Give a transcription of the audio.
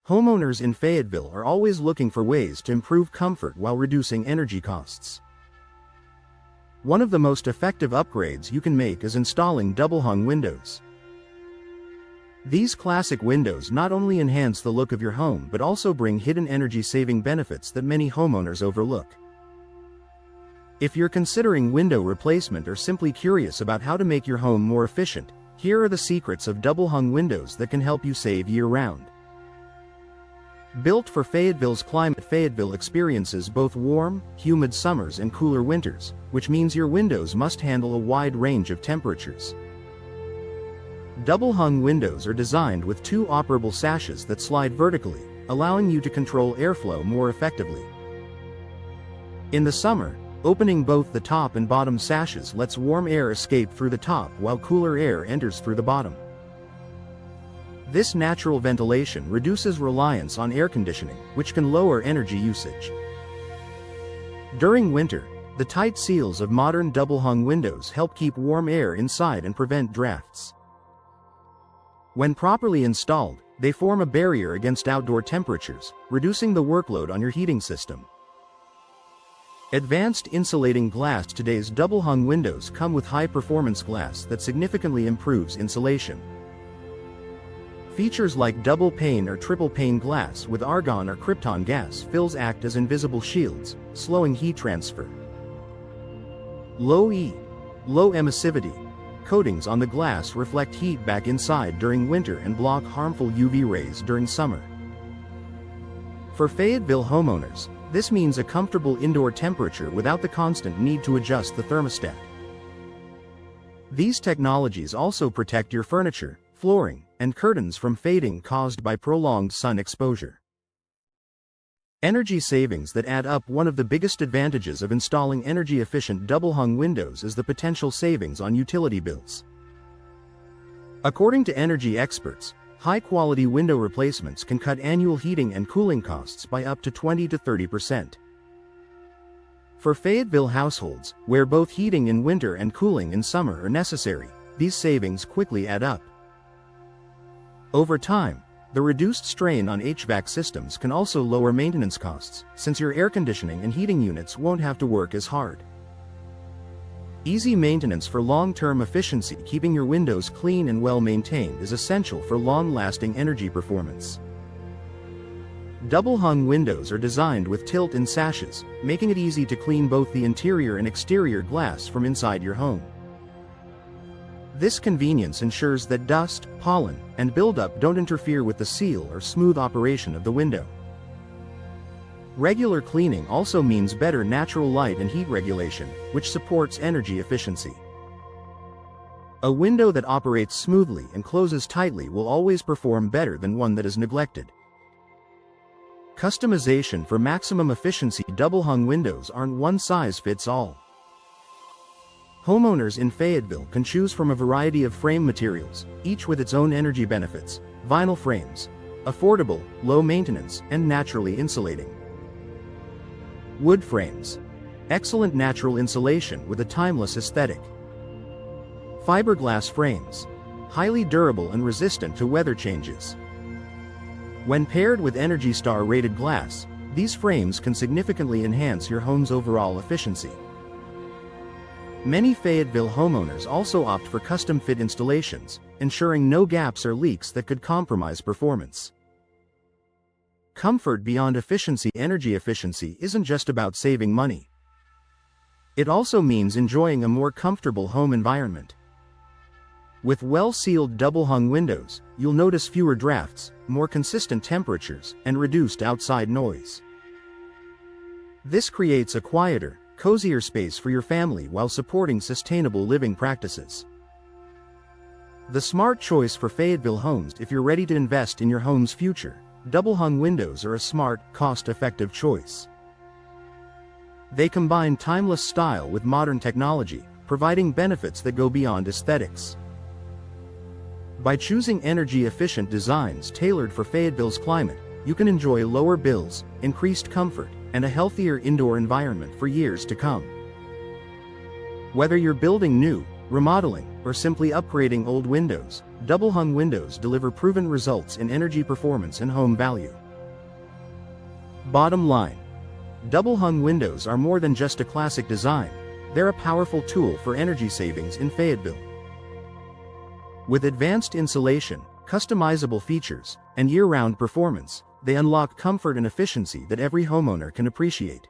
Homeowners in Fayetteville are always looking for ways to improve comfort while reducing energy costs. One of the most effective upgrades you can make is installing double-hung windows. These classic windows not only enhance the look of your home but also bring hidden energy-saving benefits that many homeowners overlook. If you're considering window replacement or simply curious about how to make your home more efficient, here are the secrets of double-hung windows that can help you save year-round. Built for Fayetteville's climate, Fayetteville experiences both warm, humid summers and cooler winters, which means your windows must handle a wide range of temperatures. Double-hung windows are designed with two operable sashes that slide vertically, allowing you to control airflow more effectively. In the summer, opening both the top and bottom sashes lets warm air escape through the top while cooler air enters through the bottom. This natural ventilation reduces reliance on air conditioning, which can lower energy usage. During winter, the tight seals of modern double-hung windows help keep warm air inside and prevent drafts. When properly installed, they form a barrier against outdoor temperatures, reducing the workload on your heating system. Advanced insulating glass. Today's double-hung windows come with high-performance glass that significantly improves insulation. Features like double-pane or triple-pane glass with argon or krypton gas fills act as invisible shields, slowing heat transfer. Low emissivity coatings on the glass reflect heat back inside during winter and block harmful UV rays during summer. For Fayetteville homeowners, this means a comfortable indoor temperature without the constant need to adjust the thermostat. These technologies also protect your furniture, flooring, and curtains from fading caused by prolonged sun exposure. Energy savings that add up. One of the biggest advantages of installing energy-efficient double-hung windows is the potential savings on utility bills. According to energy experts, high-quality window replacements can cut annual heating and cooling costs by up to 20 to 30%. For Fayetteville households, where both heating in winter and cooling in summer are necessary, these savings quickly add up. Over time, the reduced strain on HVAC systems can also lower maintenance costs, since your air conditioning and heating units won't have to work as hard. Easy maintenance for long-term efficiency. Keeping your windows clean and well-maintained is essential for long-lasting energy performance. Double-hung windows are designed with tilt-in sashes, making it easy to clean both the interior and exterior glass from inside your home. This convenience ensures that dust, pollen, and buildup don't interfere with the seal or smooth operation of the window. Regular cleaning also means better natural light and heat regulation, which supports energy efficiency. A window that operates smoothly and closes tightly will always perform better than one that is neglected. Customization for maximum efficiency. Double-hung windows aren't one-size-fits-all. Homeowners in Fayetteville can choose from a variety of frame materials, each with its own energy benefits: vinyl frames, affordable, low maintenance, and naturally insulating. Wood frames, excellent natural insulation with a timeless aesthetic. Fiberglass frames, highly durable and resistant to weather changes. When paired with Energy Star rated glass, these frames can significantly enhance your home's overall efficiency. Many Fayetteville homeowners also opt for custom-fit installations, ensuring no gaps or leaks that could compromise performance. Comfort beyond efficiency. Energy efficiency isn't just about saving money. It also means enjoying a more comfortable home environment. With well-sealed double-hung windows, you'll notice fewer drafts, more consistent temperatures, and reduced outside noise. This creates a quieter, cozier space for your family while supporting sustainable living practices. The smart choice for Fayetteville homes. If you're ready to invest in your home's future, double-hung windows are a smart, cost-effective choice. They combine timeless style with modern technology, providing benefits that go beyond aesthetics. By choosing energy-efficient designs tailored for Fayetteville's climate, you can enjoy lower bills, increased comfort, and a healthier indoor environment for years to come. Whether you're building new, remodeling, or simply upgrading old windows, Double-hung windows deliver proven results in energy performance and home value. Bottom line. Double-hung windows are more than just a classic design, they're a powerful tool for energy savings in Fayetteville. With advanced insulation, customizable features, and year-round performance, they unlock comfort and efficiency that every homeowner can appreciate.